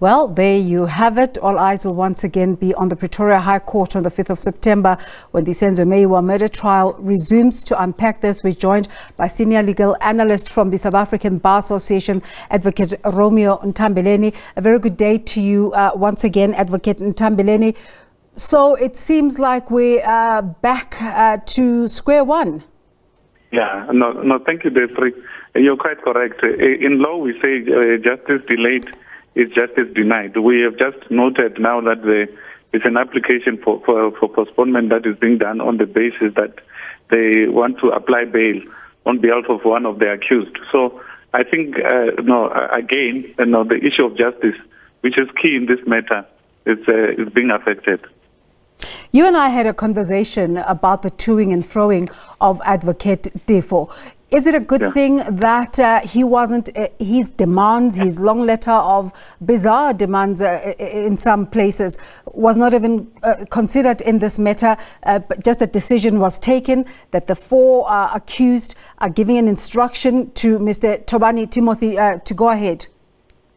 Well, there you have it. All eyes will once again be on the Pretoria High Court on the 5th of September when the Senzo Meyiwa murder trial resumes. To unpack this, we're joined by Senior Legal Analyst from the South African Bar Association, Advocate Romeo Nthambeleni. A very good day to you once again, Advocate Nthambeleni. So it seems like we are back to square one. Yeah, no, thank you, Desiree. You're quite correct. In law, we say justice delayed is justice denied. We have just noted now that there is an application for postponement that is being done on the basis that they want to apply bail on behalf of one of the accused. So I think, again, the issue of justice, which is key in this matter, is being affected. You and I had a conversation about the toing and froing of Advocate Defo. Is it a good thing that he wasn't, his demands, his long letter of bizarre demands in some places was not even considered in this matter, but just a decision was taken that the four accused are giving an instruction to Mr. Tobani Timothy to go ahead?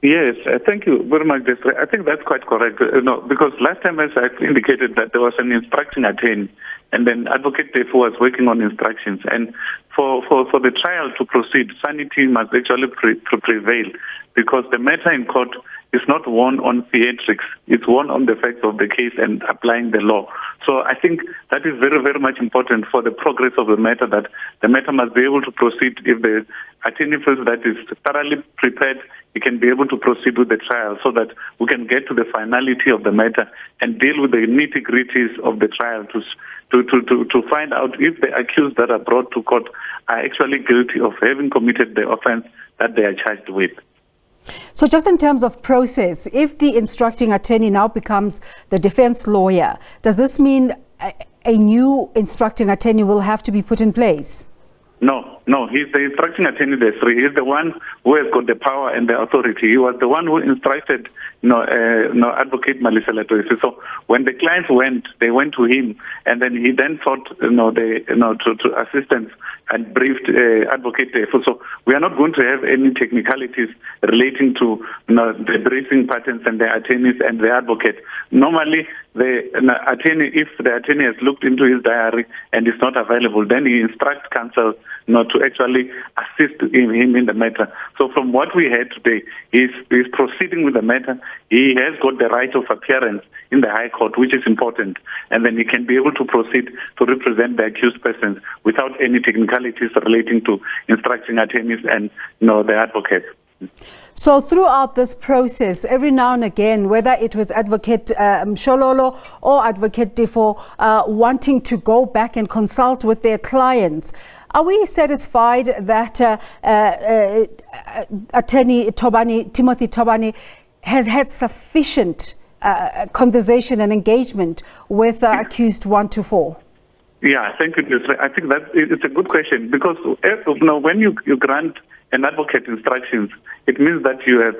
Yes, thank you very much, Desiree. I think that's quite correct. Because last time, as I indicated, that there was an instructing attorney, and then Advocate Defo was working on instructions. And for the trial to proceed, sanity must actually prevail, because the matter in court is not won on theatrics. It's won on the facts of the case and applying the law. So I think that is very, very much important for the progress of the matter, that the matter must be able to proceed. If the attorney feels that is thoroughly prepared, he can be able to proceed with the trial so that we can get to the finality of the matter and deal with the nitty-gritties of the trial to find out if the accused that are brought to court are actually guilty of having committed the offense that they are charged with. So just in terms of process, if the instructing attorney now becomes the defense lawyer, does this mean a new instructing attorney will have to be put in place? No, he's the instructing attorney. He's the one who has got the power and the authority. He was the one who instructed Advocate Malisela Toisi. So when the clients went, they went to him, and then he then sought to assistance and briefed Advocate Defo. So we are not going to have any technicalities relating to the briefing patterns and the attorneys and the advocate. Normally, the attorney, if the attorney has looked into his diary and is not available, then he instructs counsel to actually assist him in the matter. So from what we heard today, he's proceeding with the matter. He has got the right of appearance in the High Court, which is important, and then he can be able to proceed to represent the accused persons without any technicalities relating to instructing attorneys and the advocate. So throughout this process, every now and again, whether it was Advocate Mshololo or Advocate Defo wanting to go back and consult with their clients, are we satisfied that Attorney Timothy Tobani has had sufficient conversation and engagement with accused 1 to 4? Yeah, thank you, Desiree. I think that it's a good question, because when you grant an advocate instructions, it means that you have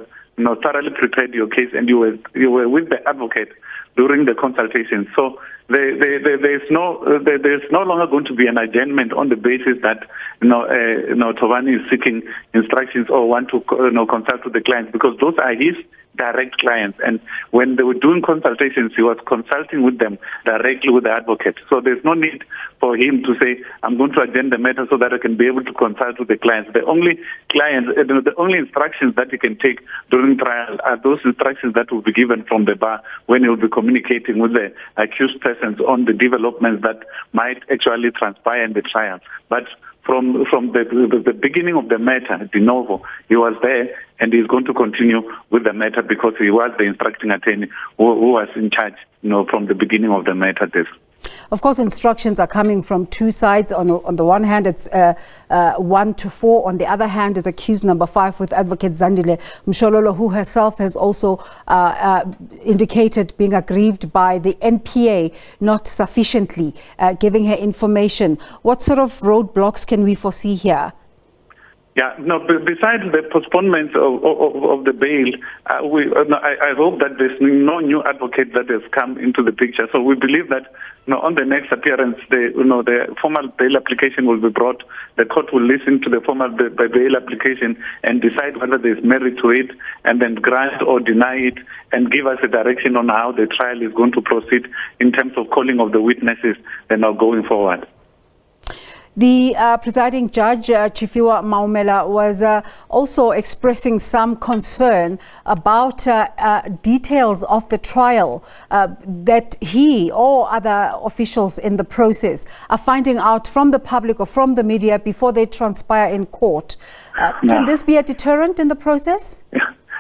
thoroughly prepared your case and you were with the advocate during the consultation. So there's no longer going to be an adjournment on the basis that Tobani is seeking instructions or want to consult with the clients, because those are his direct clients, and when they were doing consultations, he was consulting with them directly with the advocate. So there's no need for him to say, I'm going to adjourn the matter so that I can be able to consult with the clients. The only instructions that he can take during trial are those instructions that will be given from the bar when he will be communicating with the accused persons on the developments that might actually transpire in the trial. But from the beginning of the matter, de novo, he was there, and he's going to continue with the matter because he was the instructing attorney who was in charge, from the beginning of the matter. Of course, instructions are coming from two sides. On the one hand, it's 1 to 4. On the other hand, is accused number 5 with Advocate Zandile Mshololo, who herself has also indicated being aggrieved by the NPA not sufficiently giving her information. What sort of roadblocks can we foresee here? Yeah, no, besides the postponement of the bail, I hope that there's no new advocate that has come into the picture. So we believe that on the next appearance, the formal bail application will be brought. The court will listen to the formal bail application and decide whether there's merit to it, and then grant or deny it, and give us a direction on how the trial is going to proceed in terms of calling of the witnesses and now going forward. The presiding judge, Chifiwa Maumela, was also expressing some concern about details of the trial that he or other officials in the process are finding out from the public or from the media before they transpire in court. Can this be a deterrent in the process?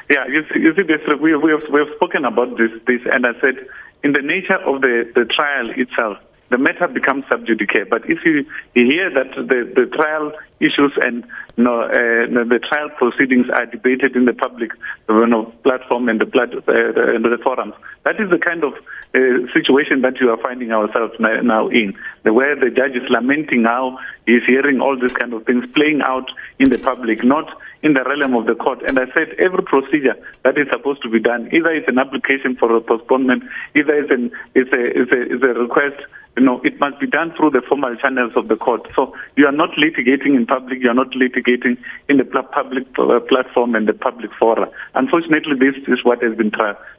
Yeah, you see this, we have spoken about this, and I said, in the nature of the trial itself, the matter becomes sub judice. But if you hear that the trial issues and the trial proceedings are debated in the public platform and the forums, that is the kind of situation that you are finding ourselves now in, where the judge is lamenting how he's hearing all these kind of things playing out in the public, not in the realm of the court. And I said every procedure that is supposed to be done, either it's an application for a postponement, either it's a request, it must be done through the formal channels of the court. So you are not litigating in public, you are not litigating in the public platform and the public fora. Unfortunately, this is what has been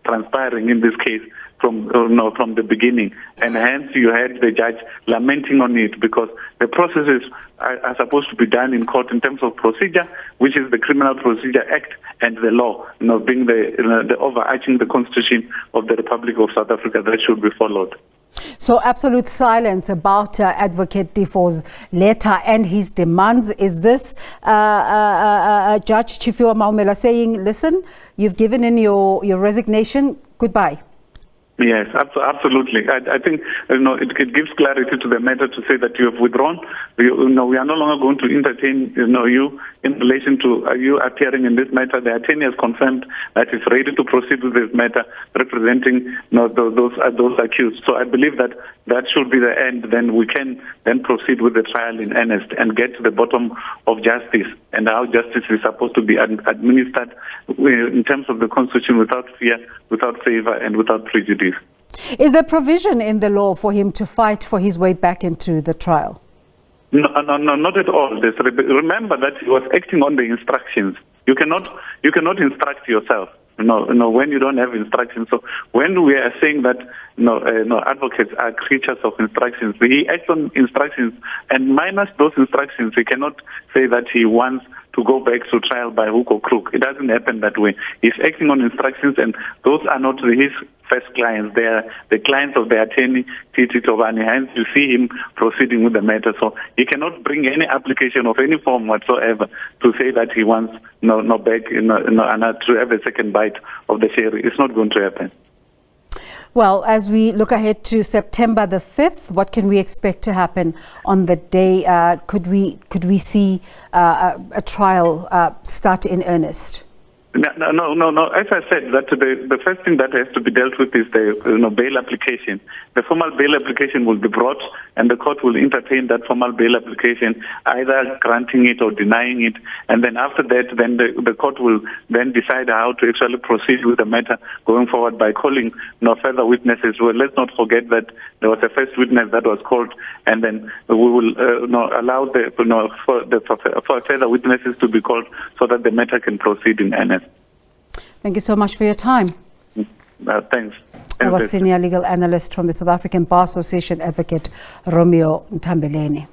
transpiring in this case from the beginning, and hence you had the judge lamenting on it, because the processes are supposed to be done in court in terms of procedure, which is the Criminal Procedure Act and the law, being the overarching the Constitution of the Republic of South Africa that should be followed. So absolute silence about Advocate Defoe's letter and his demands. Is this Judge Chifiwa Maumela saying, listen, you've given in your resignation, goodbye? Yes, absolutely. I think it gives clarity to the matter to say that you have withdrawn. We are no longer going to entertain you in relation to you appearing in this matter. The attorney has confirmed that he's ready to proceed with this matter, representing those accused. So I believe that should be the end. Then we can then proceed with the trial in earnest and get to the bottom of justice and how justice is supposed to be administered in terms of the Constitution, without fear, without favor, and without prejudice. Is there provision in the law for him to fight for his way back into the trial? No, not at all. Remember that he was acting on the instructions. You cannot instruct yourself. When you don't have instructions. So when we are saying that advocates are creatures of instructions, he acts on instructions, and minus those instructions, he cannot say that he wants to go back to trial by hook or crook. It doesn't happen that way. He's acting on instructions, and those are not his first clients. They are the clients of the attorney, Titi Tovani. Hence, you see him proceeding with the matter. So he cannot bring any application of any form whatsoever to say that he wants back to have a second bite of the cherry. It's not going to happen. Well, as we look ahead to September the 5th, what can we expect to happen on the day? Could we see a trial start in earnest? No. As I said, that the first thing that has to be dealt with is the bail application. The formal bail application will be brought, and the court will entertain that formal bail application, either granting it or denying it. And then after that, then the court will then decide how to actually proceed with the matter going forward by calling further witnesses. Well, let's not forget that there was a first witness that was called, and then we will allow for further witnesses to be called so that the matter can proceed in earnest. Thank you so much for your time. Thanks. Our Senior Legal Analyst from the South African Bar Association, Advocate Romeo Nthambeleni.